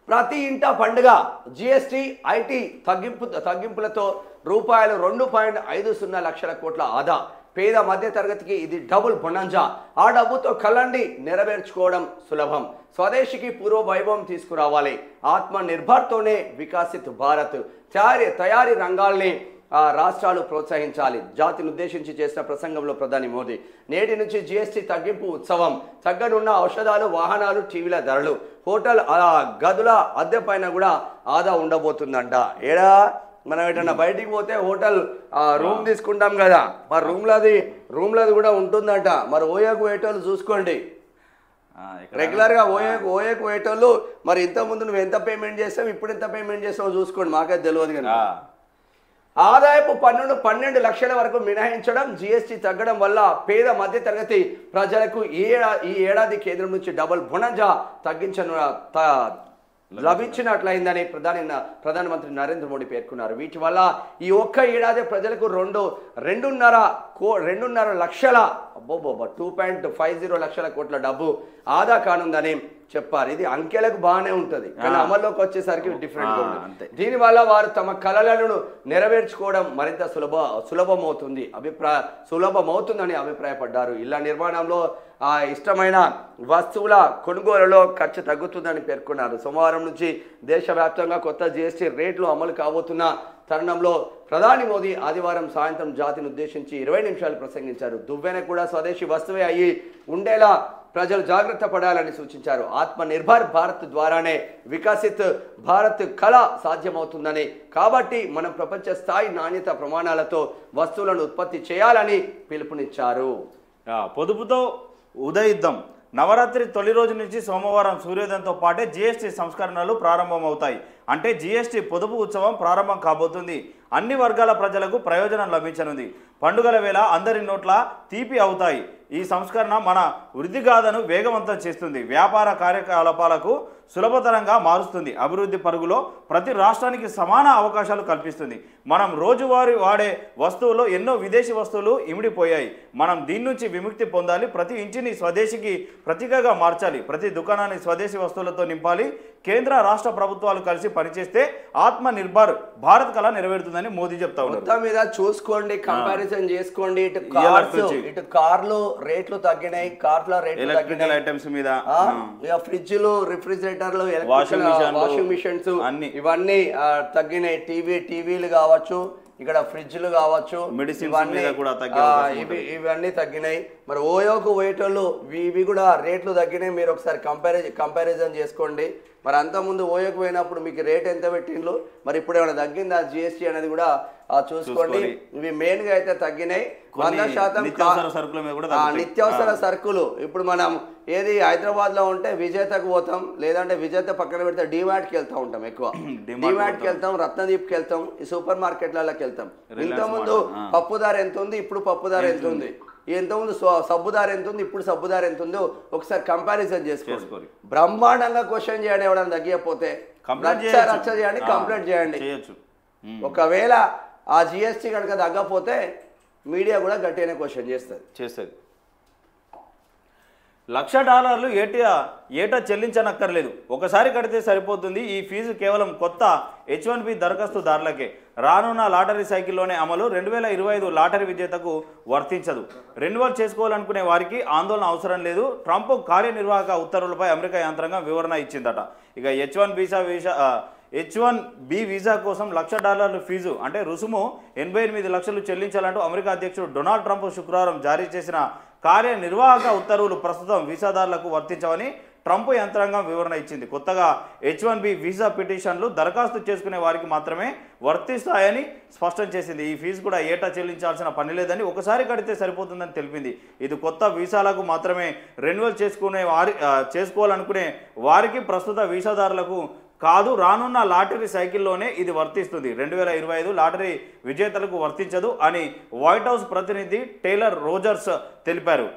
ప్రతి ఇంట పండుగ జిఎస్టీ ఐటీ తగ్గింపులతో రూపాయలు 2.50 లక్షల కోట్ల ఆదా. పేద మధ్య తరగతికి ఇది డబుల్ బొనంజా. ఆ డబ్బుతో కలండి నెరవేర్చుకోవడం సులభం. స్వదేశీకి పూర్వ వైభవం తీసుకురావాలి. ఆత్మ నిర్భర్తోనే వికసిత్ భారత్. తయారీ రంగాల్ని రాష్ట్రాలు ప్రోత్సహించాలి. జాతిని ఉద్దేశించి చేసిన ప్రసంగంలో ప్రధాని మోదీ నేటి నుంచి జిఎస్టీ తగ్గింపు ఉత్సవం. తగ్గనున్న ఔషధాలు, వాహనాలు, టీవీల ధరలు, హోటల్ గదుల అద్దె పైన కూడా ఆదా ఉండబోతుందంట. ఏడా మనం ఎటన్నా బయటికి పోతే హోటల్ రూమ్ తీసుకుంటాం కదా, మరి రూమ్లది కూడా ఉంటుందంట. మరి ఓయోకు పోయేటోళ్ళు చూసుకోండి. రెగ్యులర్గా ఓయోకు పోయేటోళ్ళు మరి ఇంతకుముందు నువ్వు ఎంత పేమెంట్ చేస్తావు, ఇప్పుడు ఎంత పేమెంట్ చేస్తావు చూసుకోండి. మాకైతే తెలియదు కదా. ఆదాయపు పన్నును 12 లక్షల వరకు మినహాయించడం, జిఎస్టీ తగ్గడం వల్ల పేద మధ్య తరగతి ప్రజలకు ఈ ఏడాది కేంద్రం నుంచి డబుల్ బొనంజా లభించినట్లయిందని ప్రధానమంత్రి నరేంద్ర మోడీ పేర్కొన్నారు. వీటి వల్ల ఈ ఒక్క ఏడాది ప్రజలకు 2.5 లక్షల 2.50 లక్షల కోట్ల డబ్బు ఆదా కానుందని చెప్పారు. ఇది అంకెలకు బాగానే ఉంటుంది, కానీ అమల్లోకి వచ్చేసరికి డిఫరెంట్గా ఉంటుంది. దీనివల్ల వారు తమ కలలను నెరవేర్చుకోవడం మరింత సులభమవుతుందని అభిప్రాయపడ్డారు. ఇళ్ల నిర్మాణంలో ఇష్టమైన వస్తువుల కొనుగోలులో ఖర్చు తగ్గుతుందని పేర్కొన్నారు. సోమవారం నుంచి దేశవ్యాప్తంగా కొత్త జిఎస్టీ రేట్లు అమలు కాబోతున్న తరుణంలో ప్రధాని మోదీ ఆదివారం సాయంత్రం జాతిని ఉద్దేశించి 20 నిమిషాలు ప్రసంగించారు. దువ్వెన కూడా స్వదేశీ వస్తువే అయ్యి ఉండేలా ప్రజలు జాగ్రత్త పడాలని సూచించారు. ఆత్మ నిర్భర్ భారత్ ద్వారానే వికసిత్ భారత్ కళ సాధ్యమవుతుందని, కాబట్టి మనం ప్రపంచ స్థాయి నాణ్యత ప్రమాణాలతో వస్తువులను ఉత్పత్తి చేయాలని పిలుపునిచ్చారు. పొదుపుతో ఉదయిద్దాం. నవరాత్రి తొలి రోజు నుంచి సోమవారం సూర్యోదయంతో పాటే జిఎస్టీ సంస్కరణలు ప్రారంభమవుతాయి. అంటే జిఎస్టీ పొదుపు ఉత్సవం ప్రారంభం కాబోతుంది. అన్ని వర్గాల ప్రజలకు ప్రయోజనం లభించనుంది. పండుగల వేళ అందరి నోట్ల తీపి అవుతాయి. ఈ సంస్కరణ మన వృద్ధిగాథను వేగవంతం చేస్తుంది. వ్యాపార కార్యకలాపాలకు సులభతరంగా మారుస్తుంది. అభివృద్ధి పరుగులో ప్రతి రాష్ట్రానికి సమాన అవకాశాలు కల్పిస్తుంది. మనం రోజువారీ వాడే వస్తువుల్లో ఎన్నో విదేశీ వస్తువులు ఇమిడిపోయాయి. మనం దీని నుంచి విముక్తి పొందాలి. ప్రతి ఇంటిని స్వదేశీకి ప్రతీకగా మార్చాలి. ప్రతి దుకాణాన్ని స్వదేశీ వస్తువులతో నింపాలి. కేంద్ర రాష్ట్ర ప్రభుత్వాలు కలిసి పనిచేస్తే ఆత్మ నిర్భర్ భారత్ కళ నెరవేరుతుందని మోదీ చెప్తా ఉన్నారు. మొత్తం మీద చూసుకోండి, కంపారిజన్ చేసుకోండి. ఇటు కార్లు రేట్లు తగ్గినాయి, కార్ల రేట్లు ఎలక్ట్రికల్ ఐటమ్స్ మీద, ఫ్రిడ్జ్లు, రిఫ్రిజిరేటర్లు, వాషింగ్ మిషన్స్ ఇవన్నీ తగ్గినాయి. టీవీలు కావచ్చు, ఇక్కడ ఫ్రిడ్జ్లు కావచ్చు, ఇవన్నీ తగ్గినాయి. మరి ఓయోకు పోయేటోళ్ళు ఇవి కూడా రేట్లు తగ్గినాయి. మీరు ఒకసారి కంపారిజన్ చేసుకోండి. మరి అంతకుముందు ఓయోకు పోయినప్పుడు మీకు రేట్ ఎంత పెట్టిండ్రు, మరి ఇప్పుడు ఏమైనా తగ్గిందా జిఎస్టీ అనేది కూడా చూసుకోండి. ఇవి మెయిన్ గా అయితే తగ్గినాయి. 100% నిత్యావసర సరుకులు. ఇప్పుడు మనం ఏది హైదరాబాద్ లో ఉంటే విజేతకు పోతాం, లేదంటే విజేత పక్కన పెడితే డిమార్ట్కి వెళ్తా ఉంటాం. ఎక్కువ డిమార్ట్కి వెళ్తాం, రత్నదీప్కి వెళ్తాం, ఈ సూపర్ మార్కెట్లకి వెళ్తాం. ఇంతకుముందు పప్పు ధర ఎంత ఉంది, ఇప్పుడు పప్పు ధర ఎంత ఉంది, ఎంతకుముందు సబ్బు ధర ఎంత ఉంది, ఇప్పుడు సబ్బు ధర ఎంత ఉందో ఒకసారి కంపారిజన్ చేసుకోండి. బ్రహ్మాండంగా క్వశ్చన్ చేయండి. ఎవడన్నా తగ్గిపోతే రచ్చ చేయండి, కంప్లైంట్ చేయండి. ఒకవేళ ఆ జిఎస్టీ కనుక తగ్గపోతే మీడియా కూడా గట్టిగానే క్వశ్చన్ చేస్తుంది. $1,00,000 ఏటా చెల్లించనక్కర్లేదు. ఒకసారి కడితే సరిపోతుంది. ఈ ఫీజు కేవలం కొత్త H1B దరఖాస్తుదారులకే. రానున్న లాటరీ సైకిల్లోనే అమలు. 2025 లాటరీ విజేతకు వర్తించదు. రెన్యువల్ చేసుకోవాలనుకునే వారికి ఆందోళన అవసరం లేదు. ట్రంప్ కార్యనిర్వాహక ఉత్తర్వులపై అమెరికా యంత్రాంగం వివరణ ఇచ్చిందట. ఇక H1B వీసా కోసం $1,00,000 ఫీజు అంటే రుసుము 88 లక్షలు చెల్లించాలంటూ అమెరికా అధ్యక్షుడు డొనాల్డ్ ట్రంప్ శుక్రవారం జారీ చేసిన కార్యనిర్వాహక ఉత్తర్వులు ప్రస్తుతం వీసాదారులకు వర్తించవని ట్రంప్ యంత్రాంగం వివరణ ఇచ్చింది. కొత్తగా H1B వీసా పిటిషన్లు దరఖాస్తు చేసుకునే వారికి మాత్రమే వర్తిస్తాయని స్పష్టం చేసింది. ఈ ఫీజు కూడా ఏటా చెల్లించాల్సిన పని లేదని, ఒకసారి కడితే సరిపోతుందని తెలిపింది. ఇది కొత్త వీసాలకు మాత్రమే. రెన్యువల్ చేసుకోవాలనుకునే వారికి, ప్రస్తుత వీసాదారులకు కాదు. రానున్న లాటరీ సైకిల్లోనే ఇది వర్తిస్తుంది. 2025 లాటరీ విజేతలకు వర్తించదు అని వైట్ హౌస్ ప్రతినిధి టేలర్ రోజర్స్ తెలిపారు.